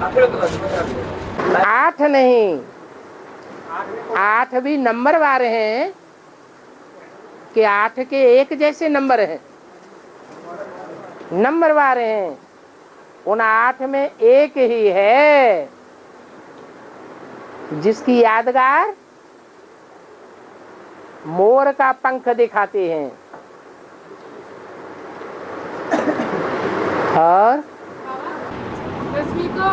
8 नहीं, 8 भी नंबर वार हैं कि 8 के एक जैसे नंबर हैं, नंबर वार हैं। उन 8 में एक ही है जिसकी यादगार मोर का पंख दिखाते हैं। और दसवीं को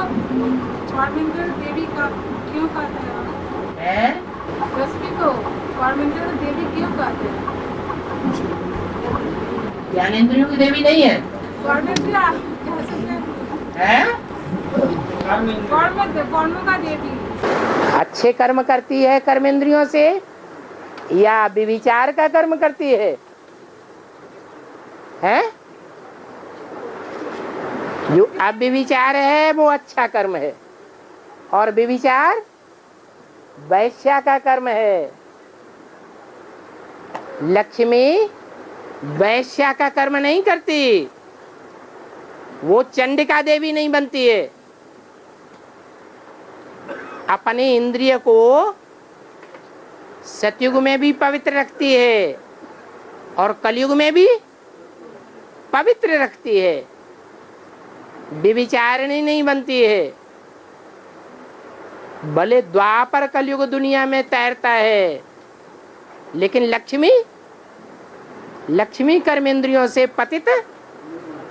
पार्वतीपुर देवी का क्यों कहते हैं? दसवीं को पार्वतीपुर देवी क्यों कहते हैं? ज्ञानेंद्रियों की देवी नहीं है, कर्म का देवी। अच्छे कर्म करती है कर्मेंद्रियों से या विविचार का कर्म करती है? जो अविचार है वो अच्छा कर्म है और विविचार वैश्या का कर्म है। लक्ष्मी वैश्या का कर्म नहीं करती, वो चंडिका देवी नहीं बनती है। अपने इंद्रिय को सतयुग में भी पवित्र रखती है और कलयुग में भी पवित्र रखती है, विविचारिणी नहीं बनती है। भले द्वापर कलयुग दुनिया में तैरता है, लेकिन लक्ष्मी कर्मेंद्रियों से पतित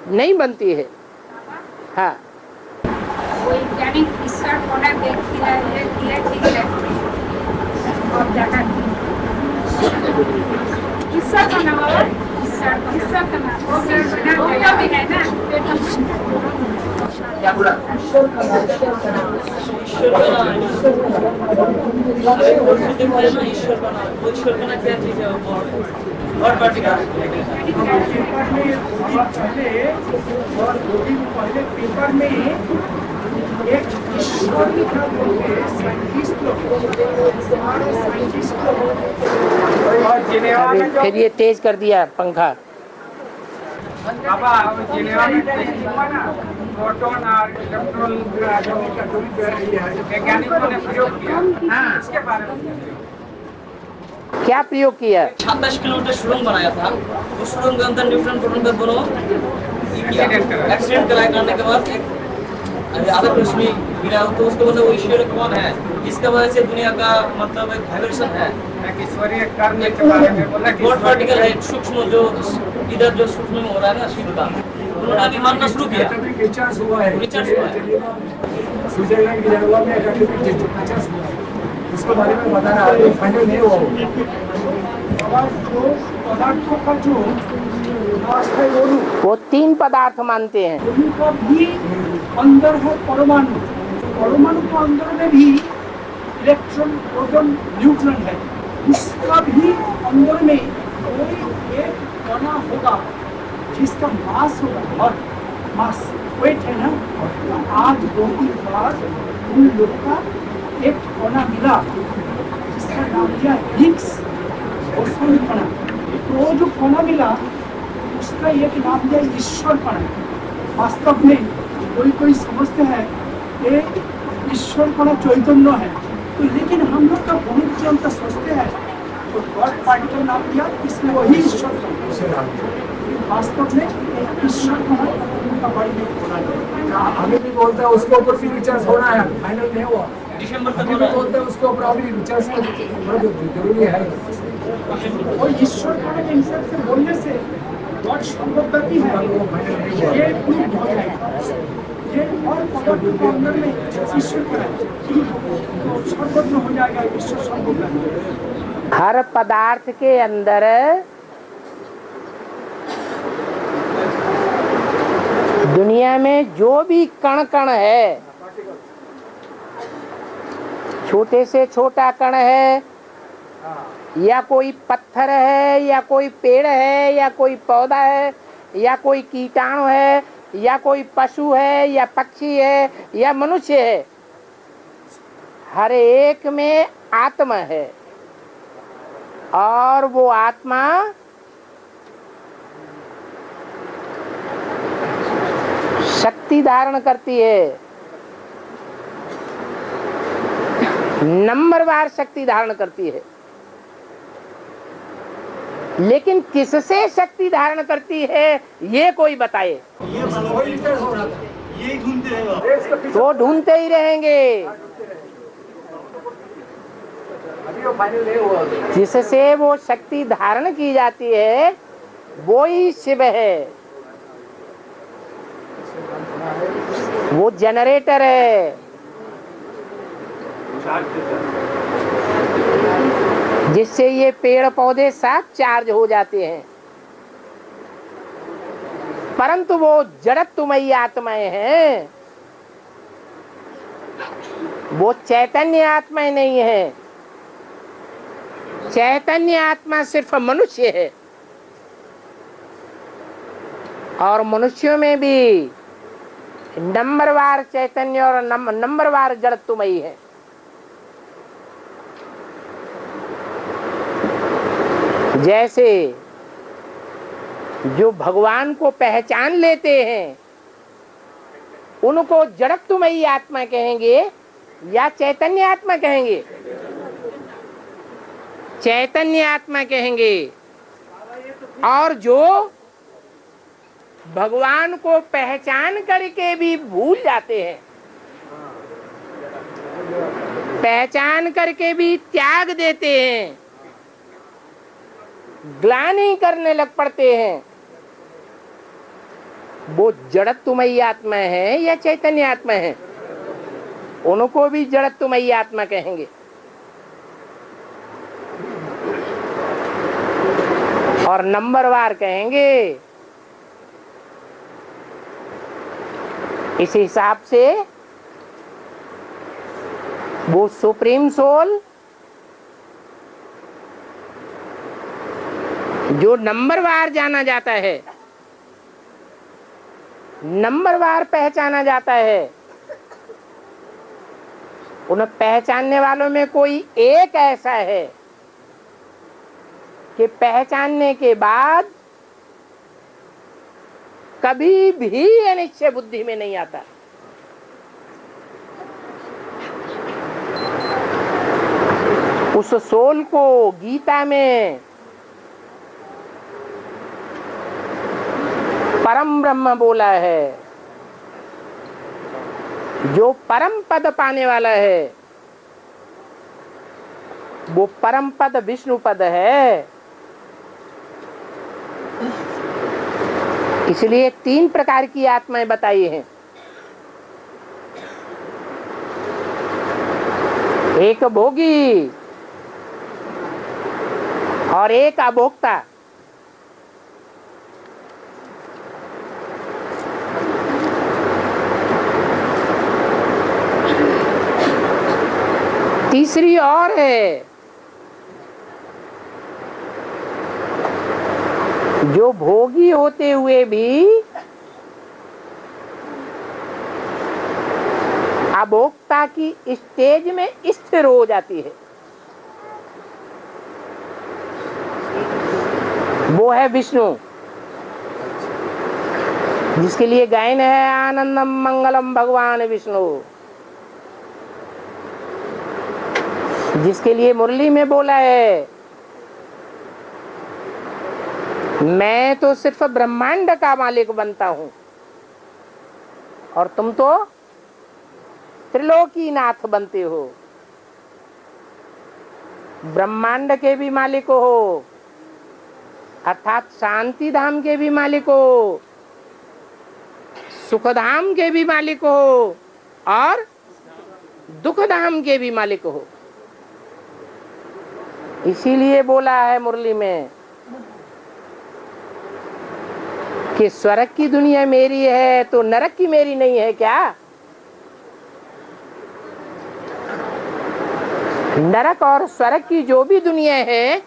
नहीं बनती है। हाँ, वैज्ञानिक ईश्वर होना देखिए ठीक है और जगह ईश्वर का नाम है, ईश्वर का नाम वो भी है ना। क्या बोला? ईश्वर का नाम क्या चीज है? और पार्टिकल पहले पेपर में एक ईश्वर लिखा फिर ये तेज कर दिया पंखा। प्रोटॉन और इलेक्ट्रॉन वैज्ञानिकों ने प्रयोग किया, इसके बारे में क्या प्रयोग किया? 27 किलोमीटर सुरंग बनाया था। उस सुरंग के अंदर न्यूट्रॉन प्रोटॉन का दोनों एक्सीडेंट करने के बाद एक आधा रश्मि गिरा, तो उसके बाद वो ईश्वर कौन है, इसके वजह से दुनिया का मतलब एक वाइब्रेशन है, ईश्वरीय कर्म के बारे में बोला। गॉड पार्टिकल है सूक्ष्म, जो इधर जो सूक्ष्म में हो रहा है ना शिव का, उन्होंने अभी मानना शुरू किया। रिचार्ज हुआ है, स्विट्जरलैंड की जगह में रिचार्ज हुआ है, उसके बारे में बता रहा है, फाइनल नहीं हुआ। पदार्थों का जो वो 3 पदार्थ मानते हैं। उनका भी अंदर है परमाणु, परमाणु के अंदर में भी इलेक्ट्रॉन प्रोटॉन न्यूट्रॉन है, उसका भी अंदर में कोई एक कणा होगा जिसका मास होगा, और मास वेट है ना। आज 2-3 बार उन लोगों का एक कणा मिला जिसका नाम दिया हिग्स बोसॉन कणा। तो वो जो कणा मिला उसका एक नाम दिया ईश्वर कणा। वास्तव में कोई समझते हैं कि ईश्वर कणा चैतन्य है, तो लेकिन हम लोग का बहुत जनता सोचते हैं तो गॉड पार्टिकल नाम दिया, इसमें वही ईश्वर कणा। वास्तव में ईश्वर कणा का बड़ी हमें भी बोलता है उसके ऊपर फिर रिचार्ज होना है, फाइनल नहीं हुआ। दिसंबर तक हमें भी बोलते हैं उसके ऊपर अभी रिचार्ज जरूरी है। और ईश्वर कणा के हिसाब से बोलने से गॉड संपत्ति है, ये प्रूव हो जाएगा। ये और पदार्थ के अंदर में ईश्वर कणा तो सर्वज्ञ हो जाएगा, ईश्वर सर्वज्ञ। हर पदार्थ के अंदर दुनिया में जो भी कण कण है, छोटे से छोटा कण है, या कोई पत्थर है, या कोई पेड़ है, या कोई पौधा है, या कोई कीटाणु है, या कोई पशु है, या पक्षी है, या मनुष्य है, हर एक में आत्मा है। और वो आत्मा शक्ति धारण करती है। नंबरवार शक्ति धारण करती है, लेकिन किससे शक्ति धारण करती है ये कोई बताए। तो ढूंढते ही रहेंगे, जिससे वो शक्ति धारण की जाती है वो ही शिव है, वो जनरेटर है, जिससे ये पेड़ पौधे सब चार्ज हो जाते हैं। परंतु वो जड़त्वमयी आत्माएं हैं, वो चैतन्य आत्माएं नहीं है। चैतन्य आत्मा सिर्फ मनुष्य है, और मनुष्यों में भी नंबरवार चैतन्य और नंबरवार जड़त्वमयी है। जैसे जो भगवान को पहचान लेते हैं उनको जड़त्वमयी आत्मा कहेंगे या चैतन्य आत्मा कहेंगे? चैतन्य आत्मा कहेंगे। और जो भगवान को पहचान करके भी भूल जाते हैं, पहचान करके भी त्याग देते हैं, ग्लानि करने लग पड़ते हैं, वो जड़त्वमयी आत्मा है या चैतन्य आत्मा है? उनको भी जड़त्वमयी आत्मा कहेंगे। और नंबरवार कहेंगे। इस हिसाब से वो सुप्रीम सोल जो नंबरवार जाना जाता है, नंबरवार पहचाना जाता है, उन पहचानने वालों में कोई एक ऐसा है कि पहचानने के बाद कभी भी अनिश्चय बुद्धि में नहीं आता। उस सोल को गीता में परम ब्रह्म बोला है, जो परम पद पाने वाला है वो परम पद विष्णु पद है। इसलिए 3 प्रकार की आत्माएं बताई हैं। एक भोगी और एक अभोक्ता। तीसरी और है जो भोगी होते हुए भी अभोक्ता की स्टेज में स्थिर हो जाती है, वो है विष्णु, जिसके लिए गायन है आनंदम मंगलम भगवान विष्णु, जिसके लिए मुरली में बोला है मैं तो सिर्फ ब्रह्मांड का मालिक बनता हूं और तुम तो त्रिलोकीनाथ बनते हो। ब्रह्मांड के भी मालिक हो, अर्थात शांति धाम के भी मालिक हो, सुख धाम के भी मालिक हो और दुख धाम के भी मालिक हो। इसीलिए बोला है मुरली में कि स्वर्ग की दुनिया मेरी है तो नरक की मेरी नहीं है क्या? नरक और स्वर्ग की जो भी दुनिया है,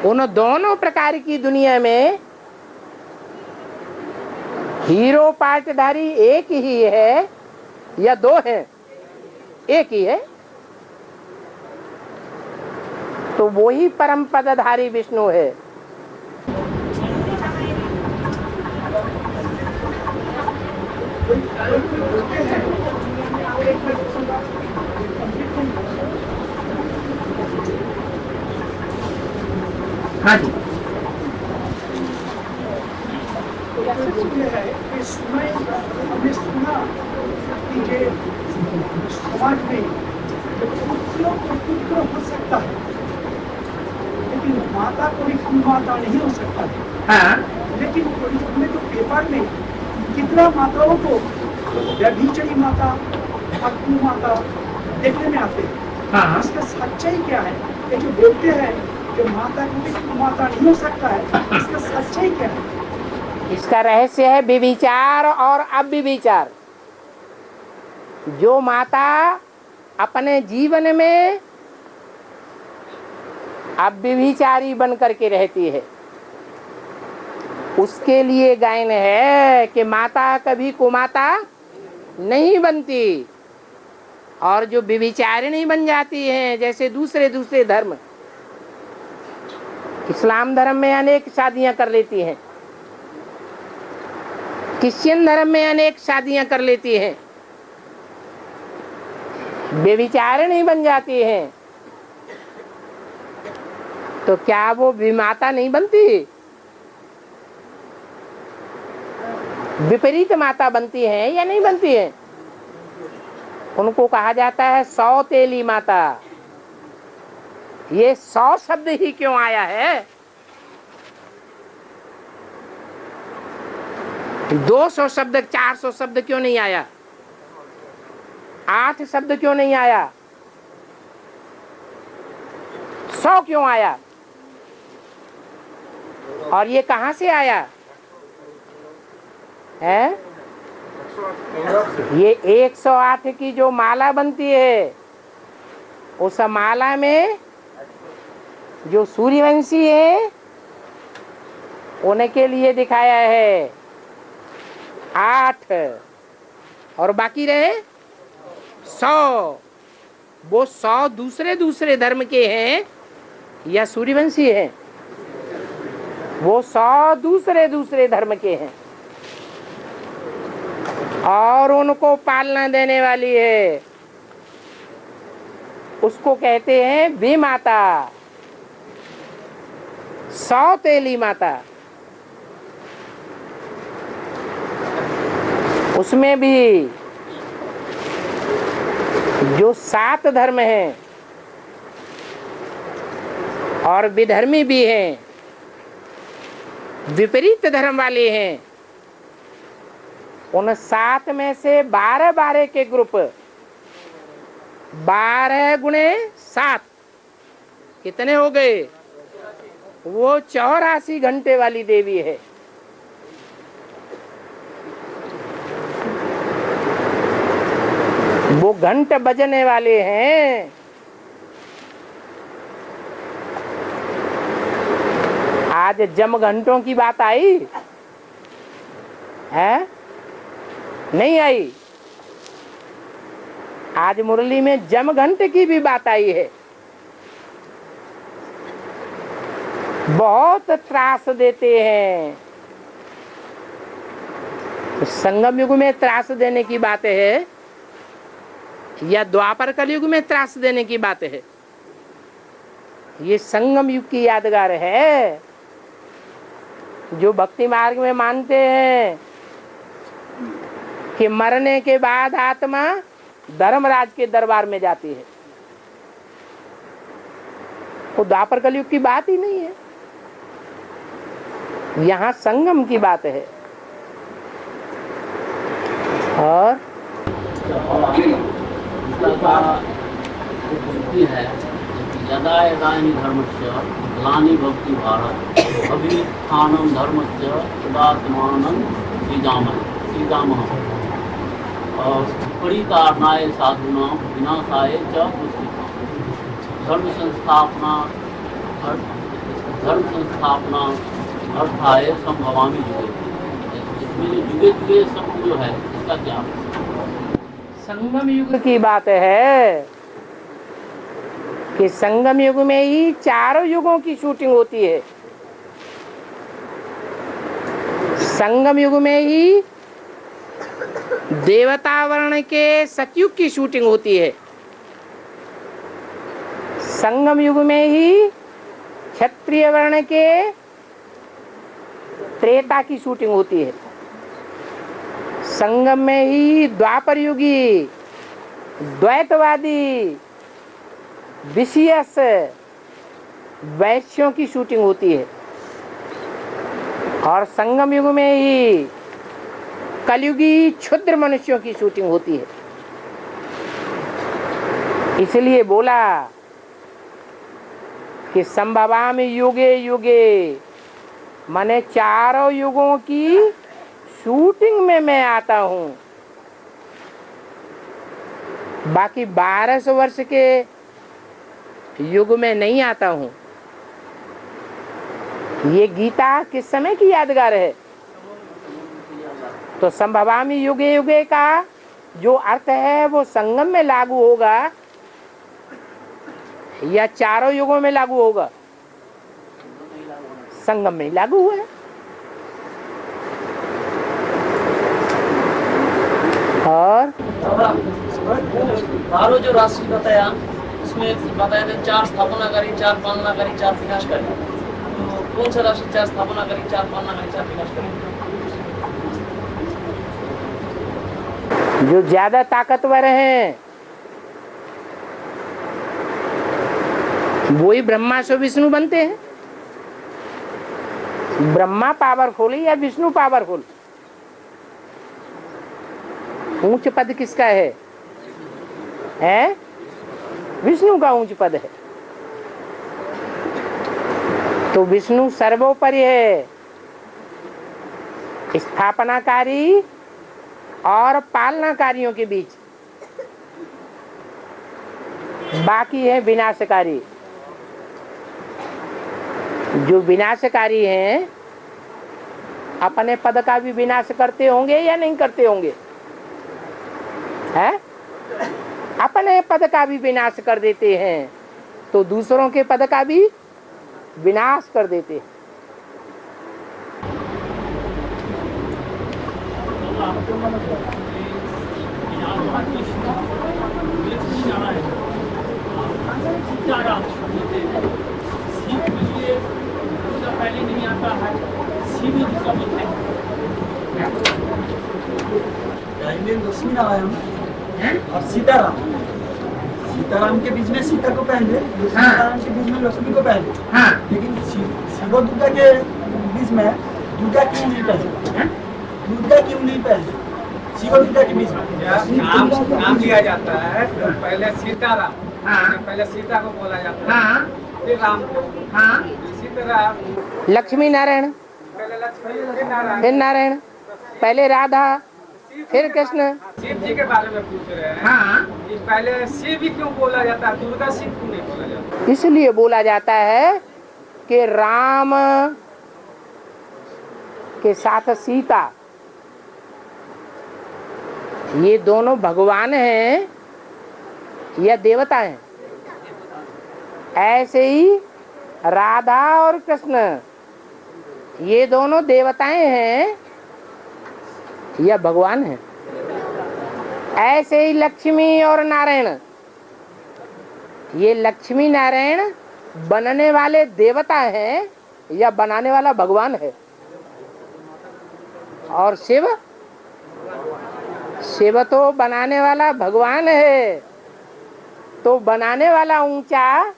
उन दोनों प्रकार की दुनिया में हीरो पार्टधारी एक ही है या 2 हैं? एक ही है। तो वो ही परम पदधारी विष्णु है। एक मैं पूछूंगा, कंप्लीट नहीं हुआ। हाँ जी। बोलते हैं कि सुनाई हमने सुना कि ये समाज में पुत्रों को पुत्र हो सकता है, लेकिन माता को भी कुमाता नहीं हो सकता है। हाँ लेकिन हमने तो पेपर में कितना माताओं को व्यभिचारी माता और कुमाता देखने में आते हैं। हाँ। इसका सच्चाई क्या है? ये जो बोलते हैं कि माता को भी कुमाता नहीं हो सकता है, इसका सच्चाई क्या है? इसका रहस्य है व्यभिचार और अव्यभिचार। जो माता अपने जीवन में अव्यभिचारी बन करके रहती है, उसके लिए गायन है कि माता कभी कुमाता नहीं बनती। और जो व्यभिचारिणी बन जाती हैं, जैसे दूसरे दूसरे धर्म, इस्लाम धर्म में अनेक शादियां कर लेती हैं, क्रिश्चियन धर्म में अनेक शादियां कर लेती हैं, व्यभिचारिणी बन जाती हैं, तो क्या वो विमाता नहीं बनती? विपरीत माता बनती है या नहीं बनती है? उनको कहा जाता है सौतेली माता। ये 100 शब्द ही क्यों आया है? 200 शब्द, 400 शब्द क्यों नहीं आया? 8 शब्द क्यों नहीं आया? 100 क्यों आया? और ये कहां से आया है? ये 108 की जो माला बनती है, उस माला में जो सूर्यवंशी है उनके लिए दिखाया है 8 और बाकी रहे 100। वो 100 दूसरे दूसरे धर्म के हैं या सूर्यवंशी हैं? वो 100 दूसरे दूसरे धर्म के हैं और उनको पालना देने वाली है। उसको कहते हैं विमाता, सौतेली माता। उसमें भी जो 7 धर्म हैं और विधर्मी भी हैं, विपरीत धर्म वाले हैं, उन 7 में से 12 के ग्रुप, 12 गुणे 7 कितने हो गए? वो 84 घंटे वाली देवी है। वो घंट बजने वाले हैं। आज जम घंटों की बात आई है? नहीं आई। आज मुरली में जम घंट की भी बात आई है। बहुत त्रास देते हैं। तो संगम युग में त्रास देने की बात है या द्वापर कलयुग में त्रास देने की बात है? ये संगम युग की यादगार है। जो भक्ति मार्ग में मानते हैं कि मरने के बाद आत्मा धर्मराज के दरबार में जाती है, वो द्वापर कलयुग की बात ही नहीं है। यहाँ संगम की बात है। और है यदा यदा धर्मस्य ग्लानि भवति भारत अभ्युत्थानं धर्मस्य तदात्मानं सृजामः परितारणाय साधूनां विनाशाय च दुष्कृताम् धर्म संस्थापना अर्थाय संभवामि युगे। इसमें जो युगे युगे शब्द जो है इसका क्या? संगम युग की बात है कि संगम युग में ही 4 युगों की शूटिंग होती है। संगम युग में ही देवता वर्ण के सतयुग की शूटिंग होती है। संगम युग में ही क्षत्रिय वर्ण के त्रेता की शूटिंग होती है। संगम में ही द्वापर युगी द्वैतवादी विषयस वैश्यों की शूटिंग होती है। और संगम युग में ही कलयुगी क्षुद्र मनुष्यों की शूटिंग होती है। इसलिए बोला कि संभवामि युगे युगे, माने चारों युगों की शूटिंग में मैं आता हूं। बाकी 1200 वर्ष के युग में नहीं आता हूं। ये गीता किस समय की यादगार है? तो संभवामि युगे युगे का जो अर्थ है वो संगम में लागू होगा या चारों युगों में लागू होगा? संगम में लागू हुआ है। और बारह जो राशि बताया उसमें बताया था 4 स्थापना करी, 4 पालना करी, 4 विनाश करी। तो कौन सा राशि 4 स्थापना करी, 4 पालना करी, 4 विनाश करी? जो ज्यादा ताकतवर हैं वही ब्रह्मा से विष्णु बनते हैं। ब्रह्मा पावरफुल या विष्णु पावरफुल? ऊंच पद किसका है? विष्णु का ऊंच पद है। तो विष्णु सर्वोपरि है, स्थापनाकारी और पालनाकारियों के बीच। बाकी है विनाशकारी। जो विनाशकारी हैं अपने पद का भी विनाश करते होंगे या नहीं करते होंगे? हैं? अपने पद का भी विनाश कर देते हैं तो दूसरों के पद का भी विनाश कर देते हैं। पहले नहीं आता है शिव जिसका बोलते हैं। लक्ष्मी नारायण और सीताराम, सीताराम के बीच में सीता को पहले, सीताराम के बीच में लक्ष्मी को पहले। लेकिन शिव दुर्गा के बीच में दुर्गा क्यों नहीं पहले? दुर्गा क्यों नहीं पहले शिव दुर्गा के बीच में? नाम लिया जाता है तो पहले सीताराम, पहले सीता को बोला जाता है, फिर राम को। इसी तरह लक्ष्मी नारायण, पहले लक्ष्मी, फिर नारायण, फिर नारायण, पहले राधा, फिर कृष्ण। शिव जी के बारे में पूछ रहे हैं कि पहले शिव भी क्यों बोला जाता है, दुर्गा शिव क्यों नहीं बोला जाता? इसलिए बोला जाता है कि राम के साथ सीता ये दोनों भगवान हैं या देवता हैं। ऐसे ही राधा और कृष्ण ये दोनों देवताएं हैं या भगवान हैं। ऐसे ही लक्ष्मी और नारायण, ये लक्ष्मी नारायण बनने वाले देवता हैं या बनाने वाला भगवान है। और शिव, शिव तो बनाने वाला भगवान है। तो बनाने वाला ऊंचा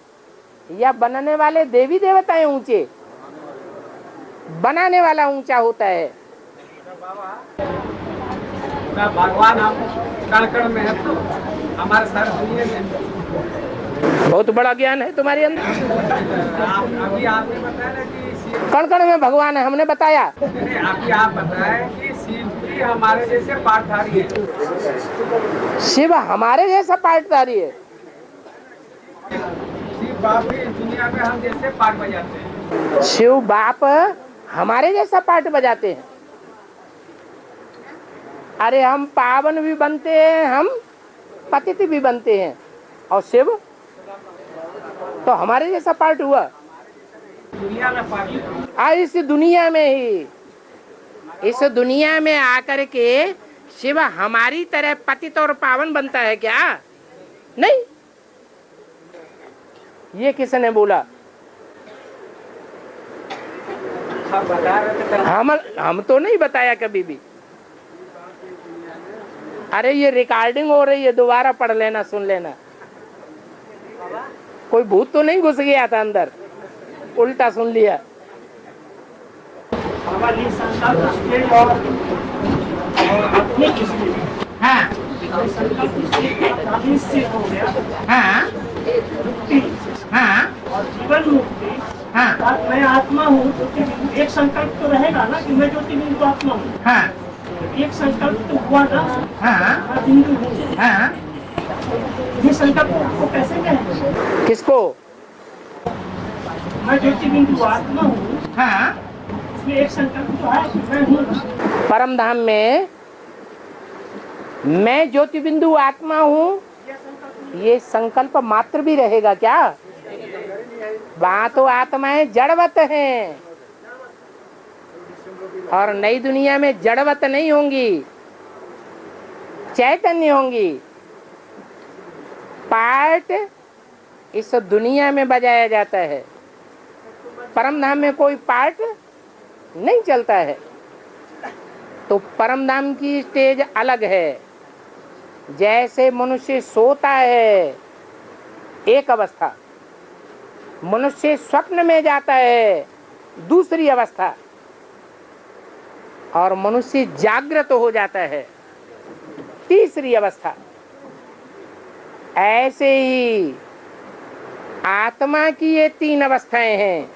या बनने वाले देवी देवताएं ऊंचे? बनाने वाला ऊंचा होता है। भगवान हम कण कण में है, तो हमारे सारे दुनिया में बहुत बड़ा ज्ञान है तुम्हारे अंदर। अभी आपने बताया ना कि शिव, कण कण में भगवान है, हमने बताया। अभी आप बताए कि शिव जी हमारे जैसे पाठधारी है। शिव हमारे जैसा पाठधारी है। शिव बाप भी दुनिया में हम जैसे पाठ बजाते हैं। शिव बाप हमारे जैसा पाठ बजाते हैं। अरे हम पावन भी बनते हैं, हम पतित भी बनते हैं। और शिव तो हमारे जैसा पाठ हुआ। दुनिया में पाठ इस दुनिया में ही, इस दुनिया में आकर के शिव हमारी तरह पतित और पावन बनता है क्या? नहीं। ये किसने बोला? हम तो नहीं बताया कभी भी। अरे ये रिकॉर्डिंग हो रही है, दोबारा पढ़ लेना, सुन लेना। कोई भूत तो नहीं घुस गया था अंदर, उल्टा सुन लिया। हाँ हाँ हाँ और जीवन मुक्ति, हाँ मैं आत्मा हूँ, एक संकल्प तो रहेगा ना कि मैं ज्योति बिंदु आत्मा हूँ। हाँ एक संकल्प तो हुआ ना, हाँ मैं बिंदु हूँ। हाँ। ये संकल्प को कैसे कहें? किसको? मैं ज्योति बिंदु आत्मा हूँ, हाँ। इसमें एक संकल्प तो है कि मैं हूँ। परम धाम में मैं ज्योति बिंदु आत्मा हूँ, ये संकल्प मात्र भी रहेगा क्या? वहां तो आत्माएं जड़वत हैं और नई दुनिया में जड़वत नहीं होंगी, चैतन्य होंगी। पार्ट इस दुनिया में बजाया जाता है, परम धाम में कोई पार्ट नहीं चलता है। तो परम धाम की स्टेज अलग है। जैसे मनुष्य सोता है एक अवस्था, मनुष्य स्वप्न में जाता है दूसरी अवस्था, और मनुष्य जागृत हो जाता है तीसरी अवस्था। ऐसे ही आत्मा की ये तीन अवस्थाएं हैं।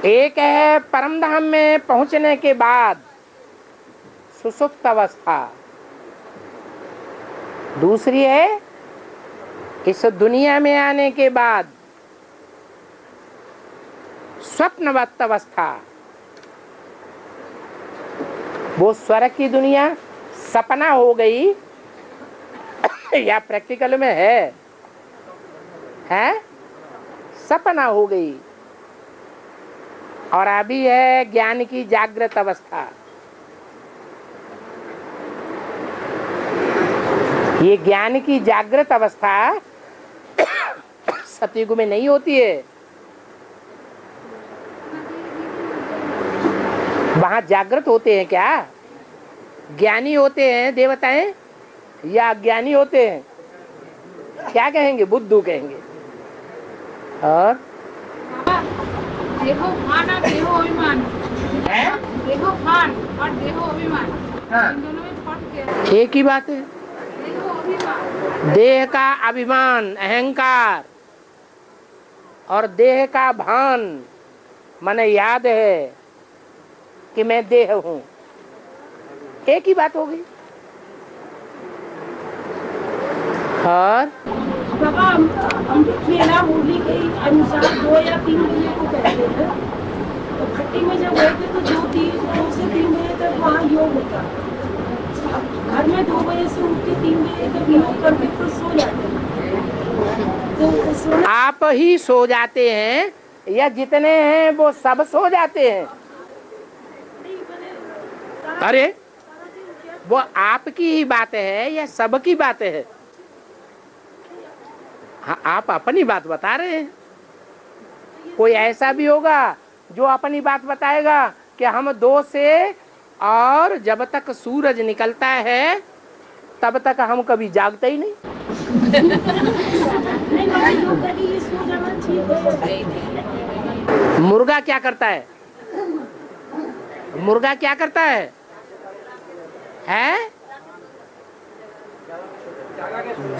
एक है परम धाम में पहुंचने के बाद सुषुप्त अवस्था, दूसरी है इस दुनिया में आने के बाद स्वप्नवत अवस्था। वो स्वर्ग की दुनिया सपना हो गई या प्रैक्टिकल में है सपना हो गई। और अभी है ज्ञान की जागृत अवस्था। ये ज्ञान की जागृत अवस्था सतयुग में नहीं होती है। वहां जागृत होते हैं क्या? ज्ञानी होते हैं देवताएं या अज्ञानी होते हैं? क्या कहेंगे? बुद्धू कहेंगे। और देहो भान और देहो अभिमान, देहो भान और देहो अभिमान, इन दोनों में फर्क क्या है? एक ही बात है। देहो अभिमान, देह का अभिमान, अहंकार, और देह का भान माने याद है कि मैं देह हूं, एक ही बात होगी। और बाबा हम खेला मूली के अनुसार 2 या 3 महीने को कहते हैं। तो खट्टी में जब गए थे तो 2 से 3 बजे तक वहाँ योग होता। घर में 2 बजे से उठ के 3 बजे तक योग करके फिर सो जाते हैं। तो आप ही सो जाते हैं या जितने हैं वो सब सो जाते हैं? अरे वो आपकी ही बात है या सबकी बात है? हाँ, आप अपनी बात बता रहे हैं। कोई ऐसा भी होगा जो अपनी बात बताएगा कि हम 2 से और जब तक सूरज निकलता है तब तक हम कभी जागते ही नहीं। मुर्गा क्या करता है? मुर्गा क्या करता है?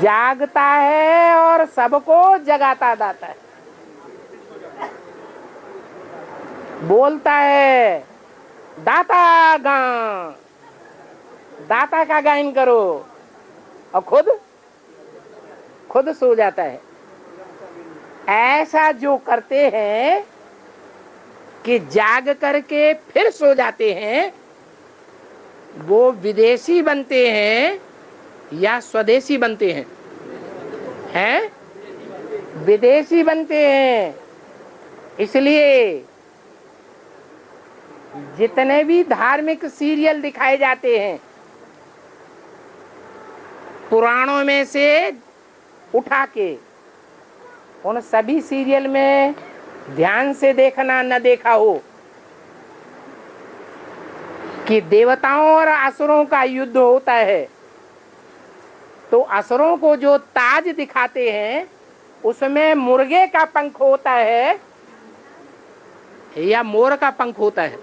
जागता है और सबको जगाता जाता है। बोलता है दाता गान, दाता का गायन करो, और खुद सो जाता है। ऐसा जो करते हैं कि जाग करके फिर सो जाते हैं, वो विदेशी बनते हैं या स्वदेशी बनते हैं? विदेशी बनते हैं। इसलिए जितने भी धार्मिक सीरियल दिखाए जाते हैं पुराणों में से उठा के, उन सभी सीरियल में ध्यान से देखना न देखा हो कि देवताओं और असुरों का युद्ध होता है, तो असुरों को जो ताज दिखाते हैं उसमें मुर्गे का पंख होता है या मोर का पंख होता है?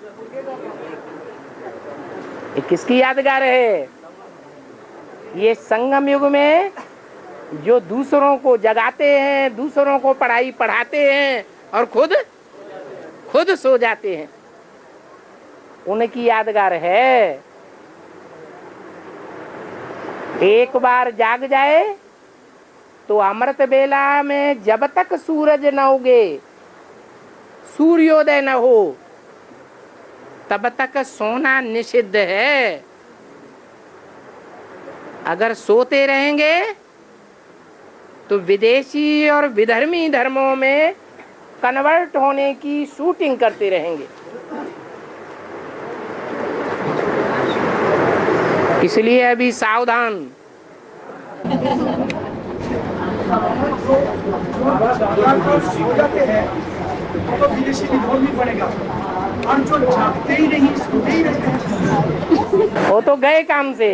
ये किसकी यादगार है? ये संगम युग में जो दूसरों को जगाते हैं, दूसरों को पढ़ाई पढ़ाते हैं और खुद सो जाते हैं, उनकी यादगार है। एक बार जाग जाए तो अमृत बेला में जब तक सूरज न उगे, सूर्योदय न हो, तब तक सोना निषिद्ध है। अगर सोते रहेंगे तो विदेशी और विधर्मी धर्मों में कन्वर्ट होने की शूटिंग करते रहेंगे। इसलिए अभी सावधान। सो जाते हैं तो विदेशी विधोर भी पड़ेगा, और जो जागते ही नहीं, सोते ही रहते हैं, वो तो गए काम से।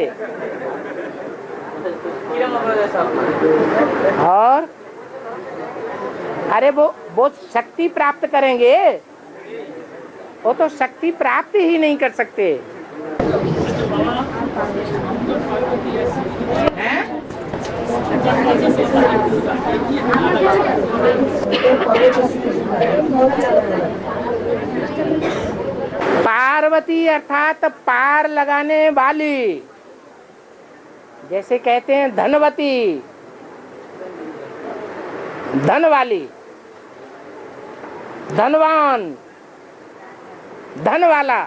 और अरे वो शक्ति प्राप्त करेंगे, वो तो शक्ति प्राप्त ही नहीं कर सकते हैं? पार्वती अर्थात पार लगाने वाली, जैसे कहते हैं धनवती, धन वाली, धनवान, धन वाला,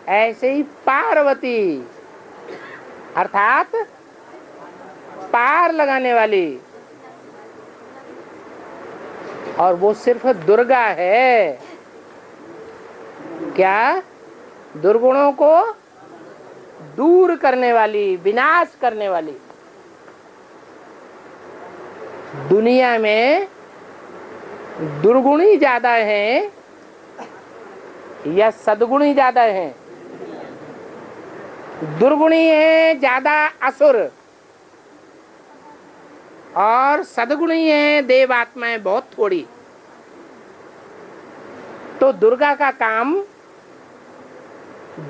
ऐसे ही पार्वती अर्थात पार लगाने वाली। और वो सिर्फ दुर्गा है। क्या? दुर्गुणों को दूर करने वाली, विनाश करने वाली। दुनिया में दुर्गुणी ज्यादा हैं या सद्गुणी ज्यादा हैं? दुर्गुणी है ज्यादा असुर, और सद्गुणी है देवात्माएं बहुत थोड़ी। तो दुर्गा का काम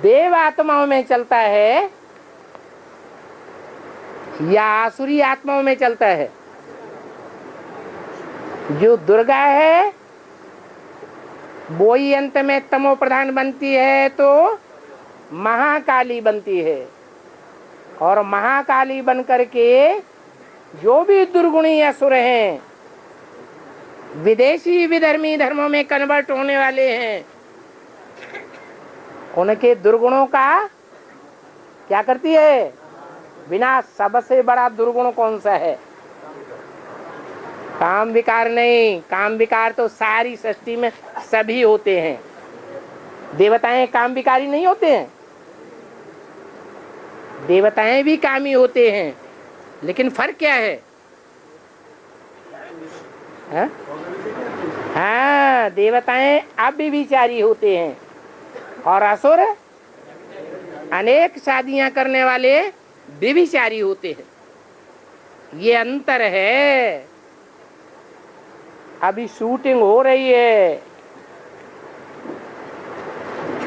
देव आत्माओं में चलता है या आसुरी आत्माओं में चलता है? जो दुर्गा है वो ही अंत में तमो प्रधान बनती है तो महाकाली बनती है, और महाकाली बन करके जो भी दुर्गुणी असुर हैं, विदेशी विधर्मी धर्मों में कन्वर्ट होने वाले हैं, उनके दुर्गुणों का क्या करती है? विनाश। सबसे बड़ा दुर्गुण कौन सा है? काम विकार नहीं। काम विकार तो सारी सृष्टि में सभी होते हैं। देवताएं काम विकारी नहीं होते हैं? देवताएं भी कामी होते हैं, लेकिन फर्क क्या है? हाँ, देवताएं अव्यभिचारी होते हैं और असुर अनेक शादियां करने वाले व्यभिचारी होते हैं। ये अंतर है। अभी शूटिंग हो रही है।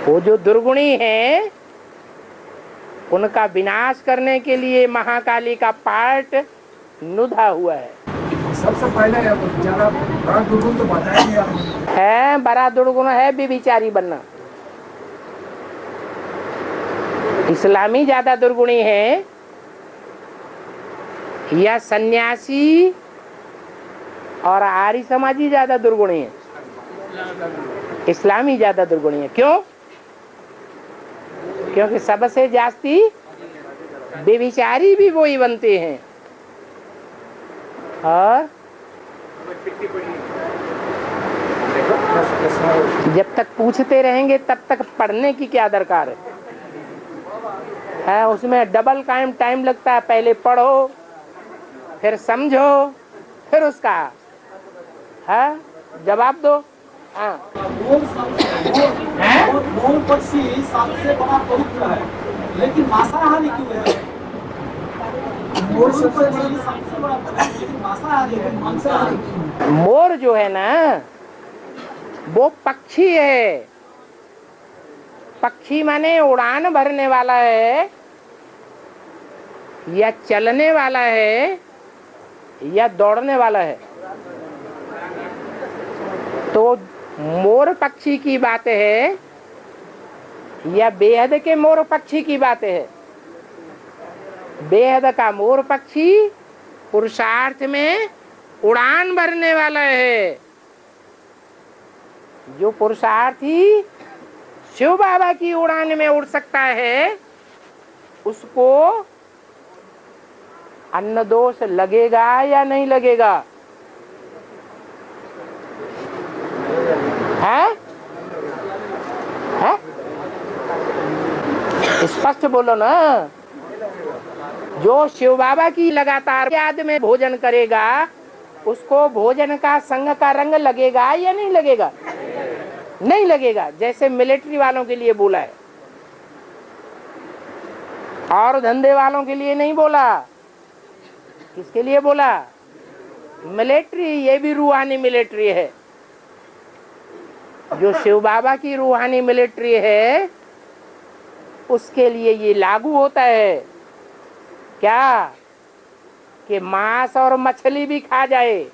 वो जो दुर्गुणी हैं उनका विनाश करने के लिए महाकाली का पार्ट नुधा हुआ है। सबसे पहले ज्यादा बड़ा दुर्गुण तो बताया नहीं आपने। है बड़ा दुर्गुण है व्यभिचारी बनना। इस्लामी ज्यादा दुर्गुणी है या सन्यासी और आर्य समाजी ज्यादा दुर्गुणी है? इस्लामी ज्यादा दुर्गुणी है। क्यों? क्योंकि सबसे जास्ती व्यभिचारी भी वही बनते हैं। और जब तक पूछते रहेंगे तब तक पढ़ने की क्या दरकार है, उसमें डबल टाइम लगता है। पहले पढ़ो, फिर समझो, फिर उसका है जवाब दो। हाँ, मोर पक्षी सबसे बड़ा पवित्र है, लेकिन मांसाहारी क्यों है? मोर सबसे बड़ा पवित्र, लेकिन मांसाहारी है। मांसाहारी मोर जो है ना वो पक्षी है। पक्षी माने उड़ान भरने वाला है, या चलने वाला है, या दौड़ने वाला है। तो मोर पक्षी की बात है या बेहद के मोर पक्षी की बात है? बेहद का मोर पक्षी पुरुषार्थ में उड़ान भरने वाला है। जो पुरुषार्थी शिव बाबा की उड़ान में उड़ सकता है उसको अन्न दोष लगेगा या नहीं लगेगा? है? स्पष्ट बोलो ना। जो शिव बाबा की लगातार याद में भोजन करेगा उसको भोजन का संग का रंग लगेगा या नहीं लगेगा? नहीं लगेगा। जैसे मिलिट्री वालों के लिए बोला है और धंधे वालों के लिए नहीं बोला। किसके लिए बोला? मिलिट्री। ये भी रूहानी मिलिट्री है। जो शिव बाबा की रूहानी मिलिट्री है उसके लिए ये लागू होता है। क्या कि मांस और मछली भी खा जाए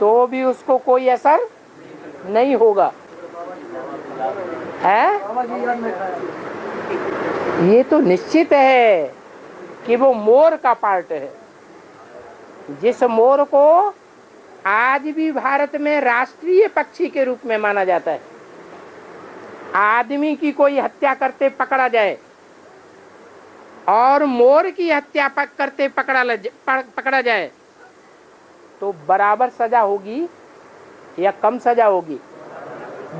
तो भी उसको कोई असर नहीं होगा, है? ये तो निश्चित है कि वो मोर का पार्ट है। जिस मोर को आज भी भारत में राष्ट्रीय पक्षी के रूप में माना जाता है। आदमी की कोई हत्या करते पकड़ा जाए और मोर की हत्या करते पकड़ा जाए तो बराबर सजा होगी या कम सजा होगी?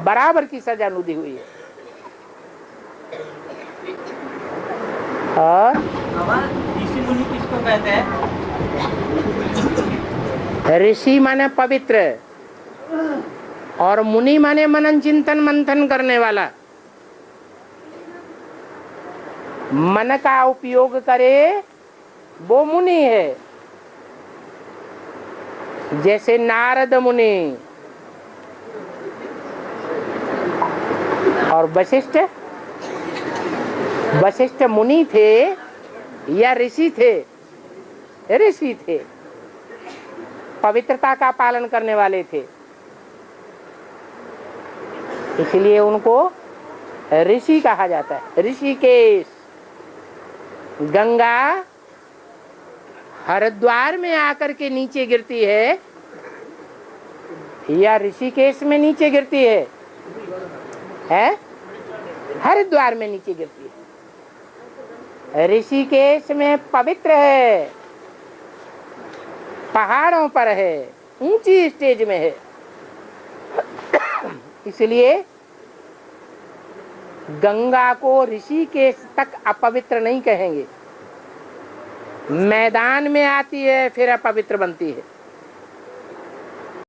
बराबर की सजा नुदी हुई है। और ऋषि मुनि किसको कहते हैं? ऋषि माने पवित्र और मुनि माने मनन चिंतन मंथन करने वाला। मन का उपयोग करे वो मुनि है। जैसे नारद मुनि और वशिष्ठ। वशिष्ठ मुनि थे या ऋषि थे? ऋषि थे। पवित्रता का पालन करने वाले थे, इसलिए उनको ऋषि कहा जाता है। ऋषिकेश। गंगा हरिद्वार में आकर के नीचे गिरती है या ऋषिकेश में नीचे गिरती है? हरिद्वार में नीचे गिरती है। ऋषिकेश में पवित्र है, पहाड़ों पर है, ऊंची स्टेज में है। इसलिए गंगा को ऋषिकेश तक अपवित्र नहीं कहेंगे। मैदान में आती है फिर अपवित्र बनती है।